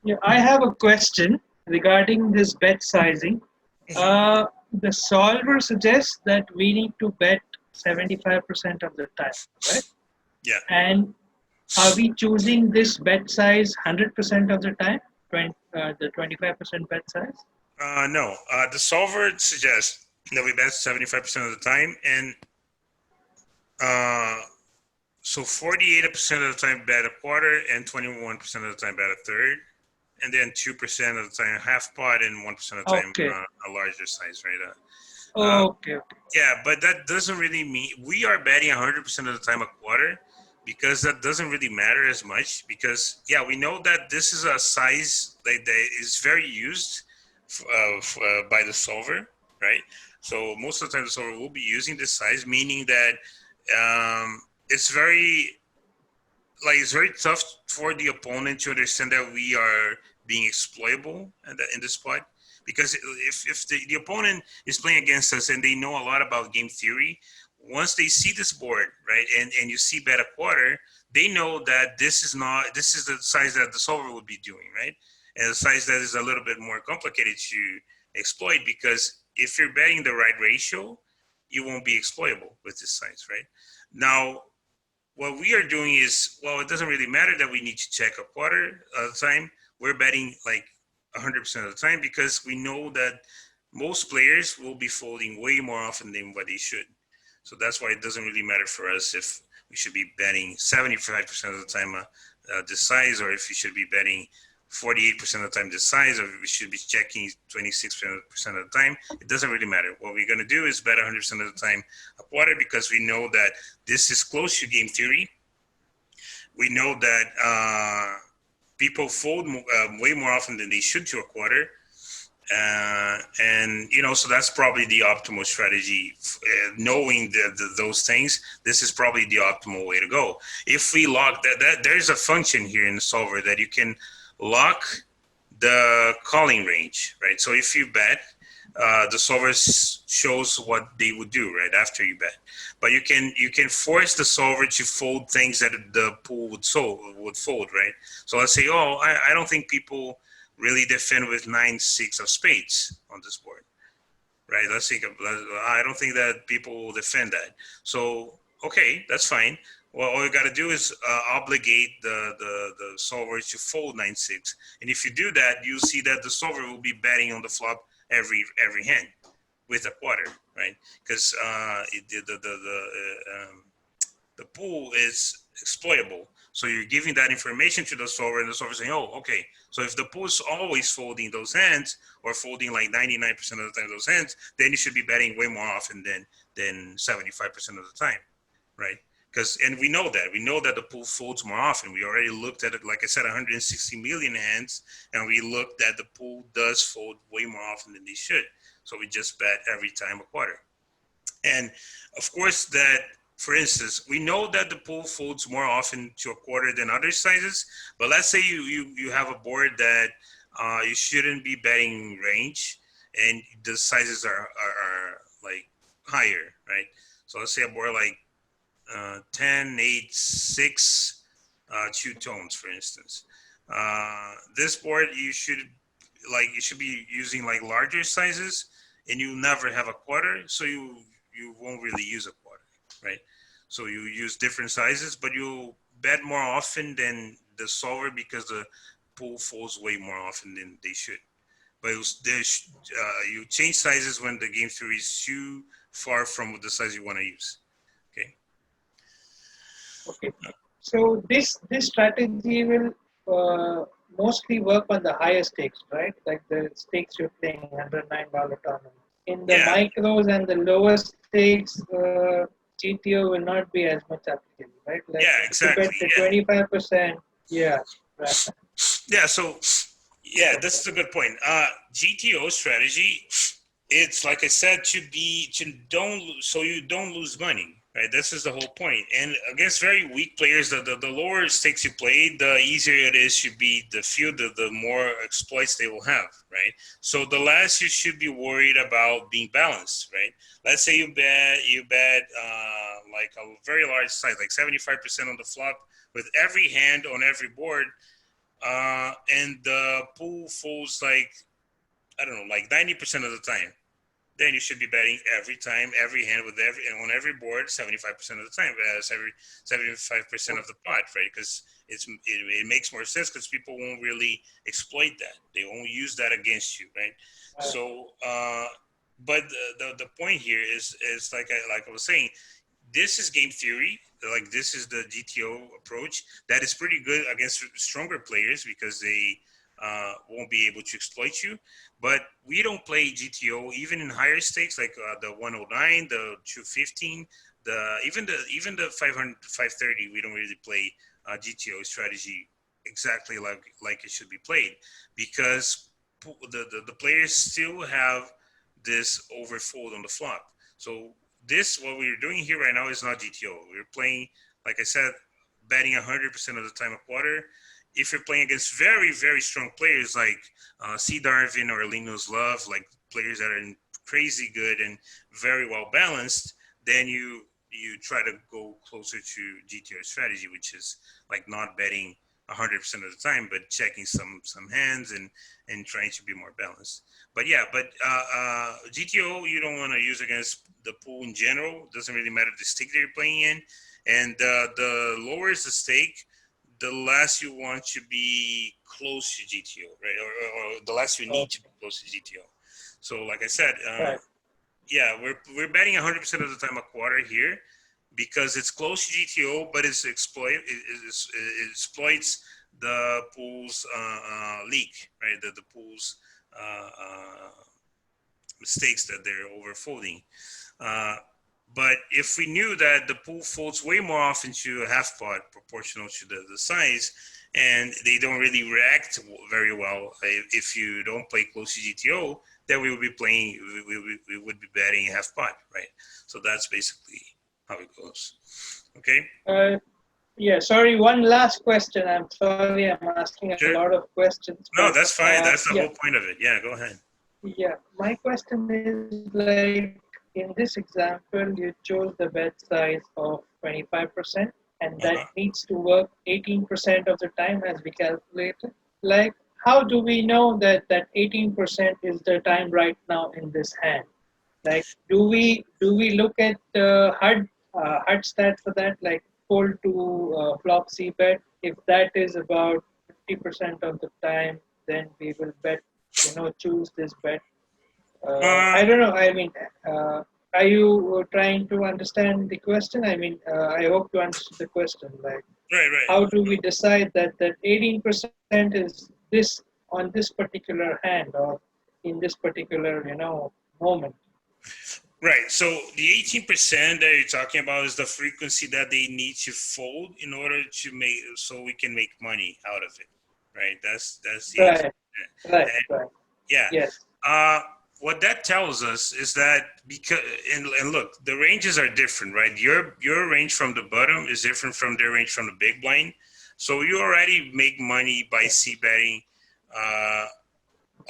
Yeah, I have a question regarding this bet sizing. The solver suggests that we need to bet 75% of the time, right? Yeah. And are we choosing this bet size 100% of the time, the 25% bet size? No, the solver suggests that we bet 75% of the time, and so 48% of the time bet a quarter, and 21% of the time bet a third, and then 2% of the time half pot, and 1% of the time a larger size, right? Okay. Yeah, but that doesn't really mean we are betting 100% of the time a quarter, because that doesn't really matter as much. Because yeah, we know that this is a size that is very used by the solver, right? So most of the time the solver will be using this size, meaning that it's very it's very tough for the opponent to understand that we are being exploitable in this spot. Because if the opponent is playing against us and they know a lot about game theory, once they see this board, right, and you see bet a quarter, they know that this is the size that the solver would be doing, right? And the size that is a little bit more complicated to exploit, because if you're betting the right ratio, you won't be exploitable with this size, right? Now, what we are doing is, well, it doesn't really matter that we need to check a quarter of the time. We're betting like 100% of the time, because we know that most players will be folding way more often than what they should. So that's why it doesn't really matter for us if we should be betting 75% of the time this size, or if we should be betting 48% of the time this size, or we should be checking 26% of the time. It doesn't really matter. What we're going to do is bet 100% of the time a quarter, because we know that this is close to game theory. We know that people fold way more often than they should to a quarter. And so that's probably the optimal strategy. Knowing those things, this is probably the optimal way to go. If we lock that there's a function here in the solver that you can lock the calling range, right? So if you bet, the solver shows what they would do right after you bet. But you can force the solver to fold things that the pool would fold, right? So let's say, I don't think people really defend with 9-6 of spades on this board, right? I don't think that people will defend that. So okay, that's fine. Well, all you got to do is obligate the solver to fold 9-6, and if you do that, you'll see that the solver will be betting on the flop every hand with a quarter, right? Because the pool is exploitable. So you're giving that information to the solver, and the solver saying, "Oh, okay. So if the pool is always folding those hands, or folding like 99% of the time those hands, then you should be betting way more often than 75% of the time, right?" And we know that the pool folds more often. We already looked at it, like I said, 160 million hands, and we looked at the pool does fold way more often than they should. So we just bet every time a quarter. And of course, that, for instance, we know that the pool folds more often to a quarter than other sizes. But let's say you have a board that you shouldn't be betting range, and the sizes are like higher, right? So let's say a board like 10, 8, 6, two tones, for instance. This board you should be using like larger sizes, and you never have a quarter, so you won't really use a quarter, right? So you use different sizes, but you'll bet more often than the solver, because the pool folds way more often than they should. But you change sizes when the game theory is too far from the size you want to use. Okay. Okay. So this strategy will mostly work on the higher stakes, right? Like the stakes you're playing, $109 tournament. In the micros and the lower stakes, GTO will not be as much applicable, right? Like exactly. To bet the 25%. Yeah. Right. Yeah. So that's a good point. GTO strategy, it's like I said, so you don't lose money. Right, this is the whole point. And against very weak players, the lower stakes you play, the easier it is to beat the field, the more exploits they will have, right? So the less you should be worried about being balanced, right? Let's say you bet like a very large size, like 75% on the flop, with every hand on every board, and the pool folds like, I don't know, like 90% of the time. Then you should be betting every time, every hand, on every board, 75% of the time, 75% of the pot, right? Because it makes more sense, because people won't really exploit that. They won't use that against you, right? So, but the point here is like I was saying, this is game theory. Like, this is the GTO approach that is pretty good against stronger players, because they won't be able to exploit you. But we don't play GTO even in higher stakes, like the 109, the 215, even the 500, 530. We don't really play GTO strategy exactly like it should be played, because the players still have this overfold on the flop. So this, what we're doing here right now is not GTO. We're playing, like I said, betting 100% of the time a quarter. If you're playing against very, very strong players like C. Darwin or Lemos Love, like players that are crazy good and very well balanced, then you try to go closer to GTO strategy, which is like not betting 100% of the time, but checking some hands and trying to be more balanced. But yeah, GTO you don't want to use against the pool in general. It doesn't really matter the stake that you're playing in, and the lower is the stake, the less you want to be close to GTO, right? Or the less you need to be close to GTO. So, like I said, yeah, we're betting 100% of the time a quarter here because it's close to GTO, but it exploits the pool's leak, right? The pool's mistakes that they're overfolding. But if we knew that the pool folds way more often to a half pot proportional to the size, and they don't really react very well if you don't play close to GTO, then we would be playing, we would be betting half pot, right? So that's basically how it goes. Okay. Yeah, sorry, one last question. I'm sorry, I'm asking a lot of questions. No, that's fine. That's the whole point of it. Yeah, go ahead. Yeah, my question is like, in this example, you chose the bet size of 25%, and that needs to work 18% of the time as we calculated. Like, how do we know that that 18% is the time right now in this hand? Like, do we look at the HUD stat for that, like fold to flop C bet? If that is about 50% of the time, then we will bet, choose this bet. I don't know. I mean, are you trying to understand the question? I mean, I hope you understood the question. Like, right. How do we decide that 18% is this on this particular hand or in this particular, moment? Right. So the 18% that you're talking about is the frequency that they need to fold in order to make, so we can make money out of it. Right. That's the right. Yeah. Yes. What that tells us is that because and look, the ranges are different, right? Your range from the bottom is different from their range from the big blind. So you already make money by c betting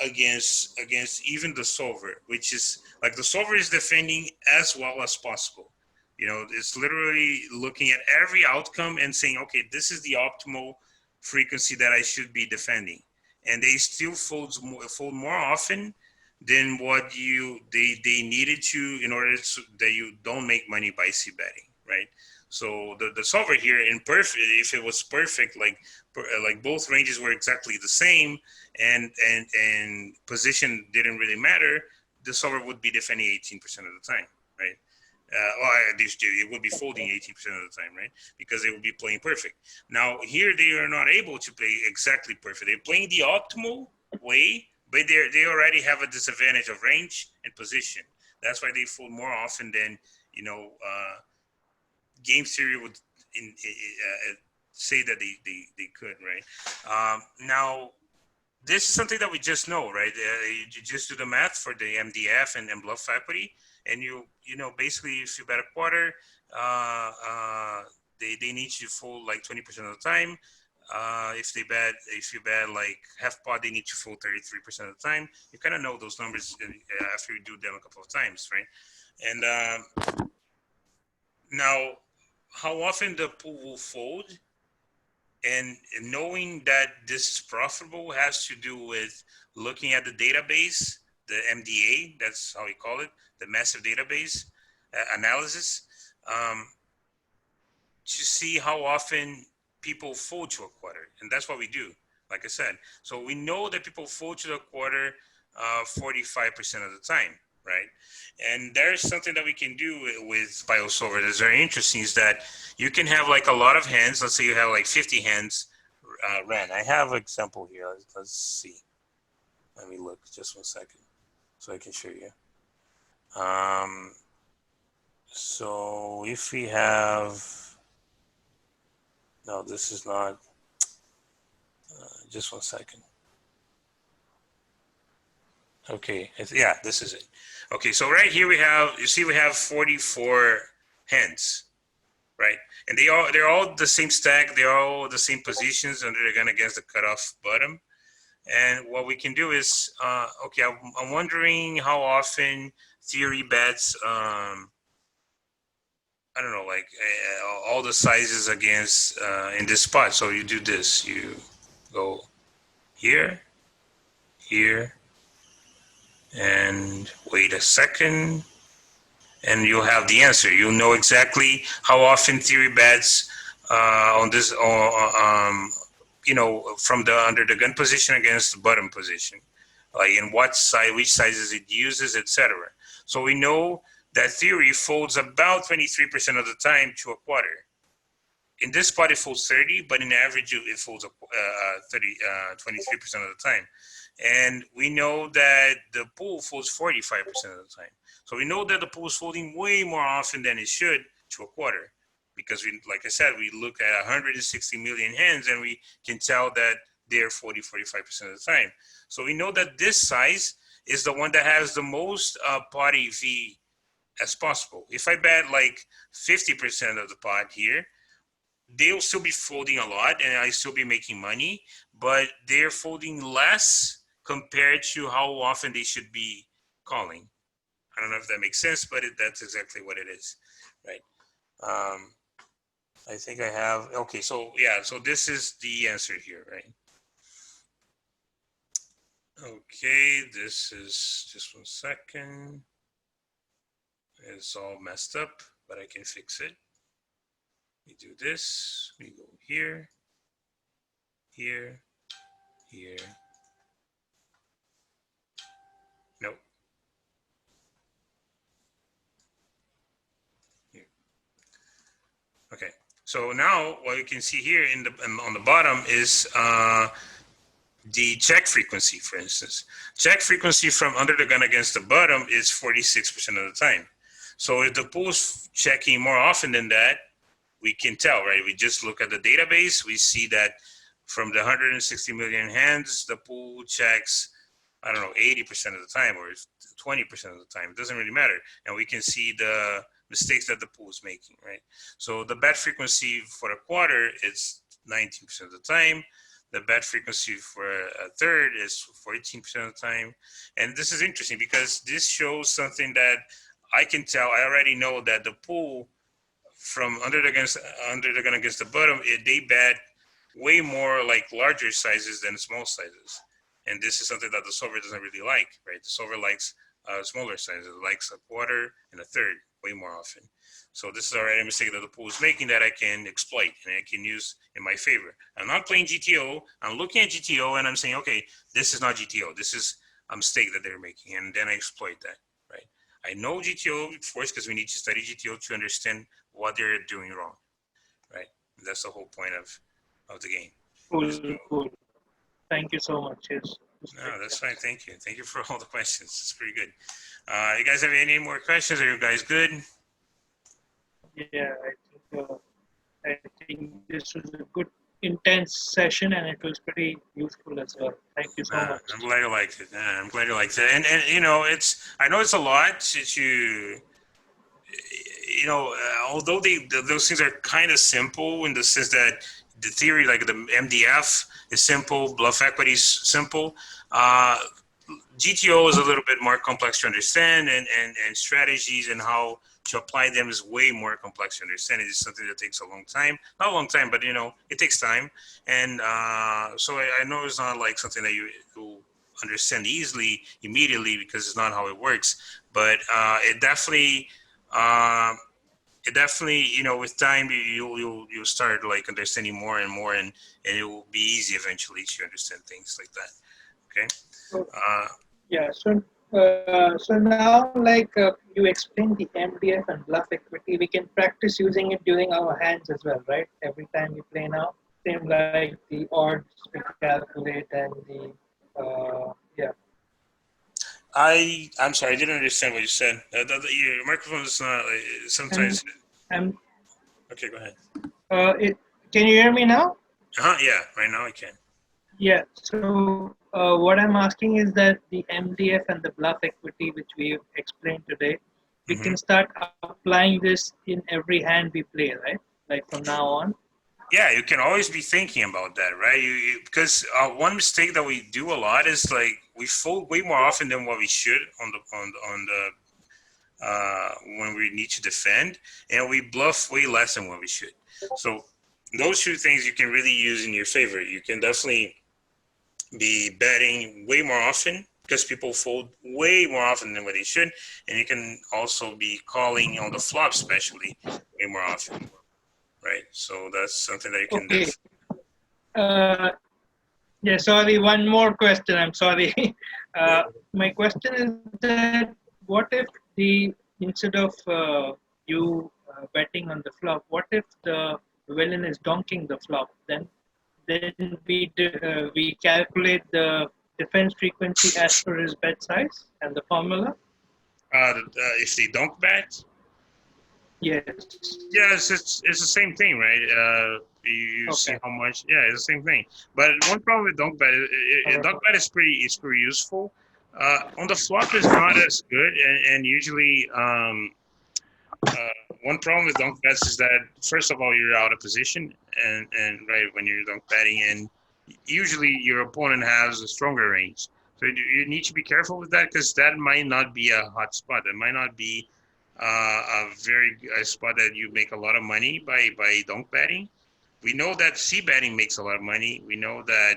against even the solver, which is like the solver is defending as well as possible. It's literally looking at every outcome and saying, okay, this is the optimal frequency that I should be defending, and they still fold more often than what they needed to in order that you don't make money by c betting, right? So the solver here in perfect, if it was perfect, like both ranges were exactly the same, and position didn't really matter, the solver would be defending 18% of the time, right? At least it would be folding 18% of the time, right? Because they would be playing perfect. Now here they are not able to play exactly perfect. They're playing the optimal way, but they already have a disadvantage of range and position. That's why they fold more often than game theory would say that they could, right? Now, this is something that we just know, right? You just do the math for the MDF and bluff equity, and you basically if you bet a quarter, they need you to fold like 20% of the time. If you bet like half pot, they need to fold 33% of the time. You kind of know those numbers after you do them a couple of times, right? And now, how often the pool will fold and knowing that this is profitable has to do with looking at the database, the MDA, that's how we call it, the massive database analysis, to see how often people fold to a quarter. And that's what we do, like I said. So we know that people fold to the quarter 45% of the time, right? And there's something that we can do with BioSolver that's very interesting, is that you can have like a lot of hands. Let's say you have like 50 hands ran. I have an example here. Let's see. Let me look just 1 second so I can show you. So if we have, no, this is not, just 1 second. Okay, yeah, this is it. Okay, so right here we have, you see we have 44 hands, right? And they're all the same stack. They're all the same positions under the gun against the cutoff bottom. And what we can do is, okay, I'm wondering how often theory bets, I don't know, like all the sizes against in this spot. So you do this, you go here, here, and wait a second, and you'll have the answer. You'll know exactly how often theory bets on this, you know, from the under the gun position against the bottom position, like in what side, which sizes it uses, etc. So we know that theory folds about 23% of the time to a quarter. In this spot, it folds 30, but in average, it folds 23% of the time. And we know that the pool folds 45% of the time. So we know that the pool is folding way more often than it should to a quarter. Because we, like I said, we look at 160 million hands and we can tell that they're 45% of the time. So we know that this size is the one that has the most pot EV as possible. If I bet like 50% of the pot here, they'll still be folding a lot and I still be making money, but they're folding less compared to how often they should be calling. I don't know if that makes sense, but that's exactly what it is, right? I think I have, okay, so yeah, so this is the answer here, right? Okay, this is, just 1 second. It's all messed up, but I can fix it. We do this, we go here, here, here. Nope. Here. Okay, so now what you can see here in the on the bottom is the check frequency, for instance. Check frequency from under the gun against the bottom is 46% of the time. So if the pool's checking more often than that, we can tell, right? We just look at the database, we see that from the 160 million hands, the pool checks, I don't know, 80% of the time or 20% of the time. It doesn't really matter. And we can see the mistakes that the pool is making, right? So the bet frequency for a quarter is 19% of the time. The bet frequency for a third is 14% of the time. And this is interesting because this shows something that I can tell. I already know that the pool from under the gun against the bottom, they bet way more like larger sizes than small sizes. And this is something that the solver doesn't really like, right? The solver likes smaller sizes, likes a quarter and a third way more often. So this is already a mistake that the pool is making that I can exploit and I can use in my favor. I'm not playing GTO. I'm looking at GTO and I'm saying, okay, this is not GTO. This is a mistake that they're making, and then I exploit that, right? I know GTO, of course, because we need to study GTO to understand what they're doing wrong, right? And that's the whole point of the game. Cool. Thank you so much. Yes. No, that's fine. Thank you. Thank you for all the questions. It's pretty good. You guys have any more questions? Are you guys good? Yeah, I think this was a good, intense session, and it was pretty useful as well. Thank you so much. I'm glad you liked it. I'm glad you liked it. And you know, I know it's a lot to you know, although those things are kind of simple in the sense that the theory, like the MDF is simple, bluff equity is simple. GTO is a little bit more complex to understand, and strategies and how to apply them is way more complex to understand. It is something that takes a long time, not a long time, but you know, it takes time. And so I know it's not like something that you understand easily, immediately, because it's not how it works. But it definitely, you know, with time you'll start like understanding more and more, and it will be easy eventually to understand things like that. Okay. Yeah. So now, like you explained the MDF and bluff equity, we can practice using it during our hands as well, right? Every time we play now, same like the odds we calculate and the yeah. I'm sorry, I didn't understand what you said. Your microphone is not sometimes. Okay, go ahead. Can you hear me now? Yeah, right now I can. Yeah. So what I'm asking is that the MDF and the bluff equity, which we have explained today, we Hmm. can start applying this in every hand we play, right? Like from now on. Yeah, you can always be thinking about that, right? Because one mistake that we do a lot is like we fold way more often than what we should on the when we need to defend, and we bluff way less than what we should. So those two things you can really use in your favor. You can definitely be betting way more often because people fold way more often than what they should, and you can also be calling on the flop, especially way more often, right? So that's something that you can Okay. definitely. Uh, yeah. Sorry. One more question. I'm sorry. My question is that what if the instead of you betting on the flop, what if the villain is donking the flop? Then we calculate the defense frequency as per his bet size and the formula. If they don't bet, Yes. yeah, it's the same thing, right? You Okay. see how much, yeah, it's the same thing. But one problem with dunk bet, dunk bet is pretty useful. On the flop is not as good, and usually one problem with dunk bets is that first of all you're out of position, and right when you're dunk betting, and usually your opponent has a stronger range. So you need to be careful with that because that might not be a hot spot. That might not be a spot that you make a lot of money by donk betting. We know that c betting makes a lot of money. We know that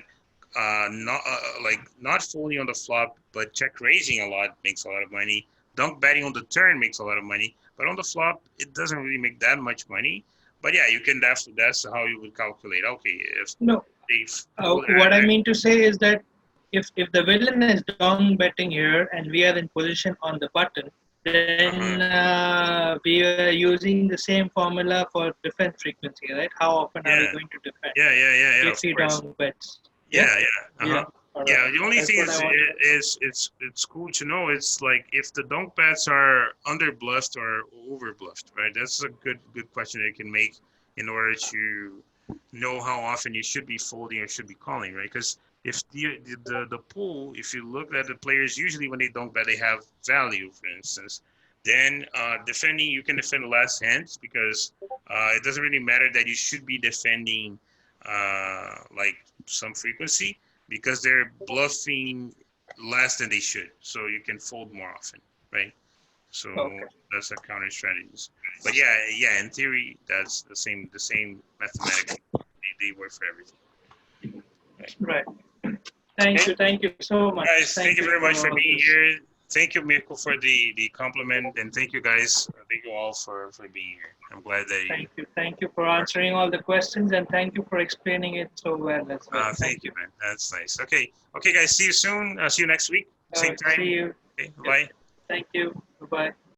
not folding on the flop but check raising a lot makes a lot of money. Donk betting on the turn makes a lot of money, but on the flop it doesn't really make that much money. But yeah, you can that's how you would calculate. Okay, if No. they fold What I at, mean to say is that if the villain is down betting here and we are in position on the button, then uh-huh. we are using the same formula for defense frequency, right? How often are we Yeah, going to defend yeah, if of he course. down bets? Yeah. Yeah, yeah, Yeah. uh-huh. All Yeah, right. the only That's thing what I wanted to know. is it's cool to know. It's like if the donk bets are under bluffed or over bluffed, right? That's a good question that you can make in order to know how often you should be folding or should be calling, right? Because if the pool, if you look at the players, usually when they donk bet, they have value, for instance. Then defending, you can defend less hands because it doesn't really matter that you should be defending like some frequency because they're bluffing less than they should. So you can fold more often, right? So Okay. that's a counter strategies. But yeah, in theory, that's the same mathematically. They work for everything. Right. Right. Okay, Thank you so much. guys, thank Thank you you very for much for all being this. here. Thank you, Mirko, for the compliment, and thank you guys. Thank you all for being here. I'm glad that you. Thank you for answering all the questions, and thank you for explaining it so well as well. Thank Thank you, you. man. That's nice. Okay, guys. See you soon. See you next week, same See time. you. Okay, Yep. bye. Thank you. Bye bye.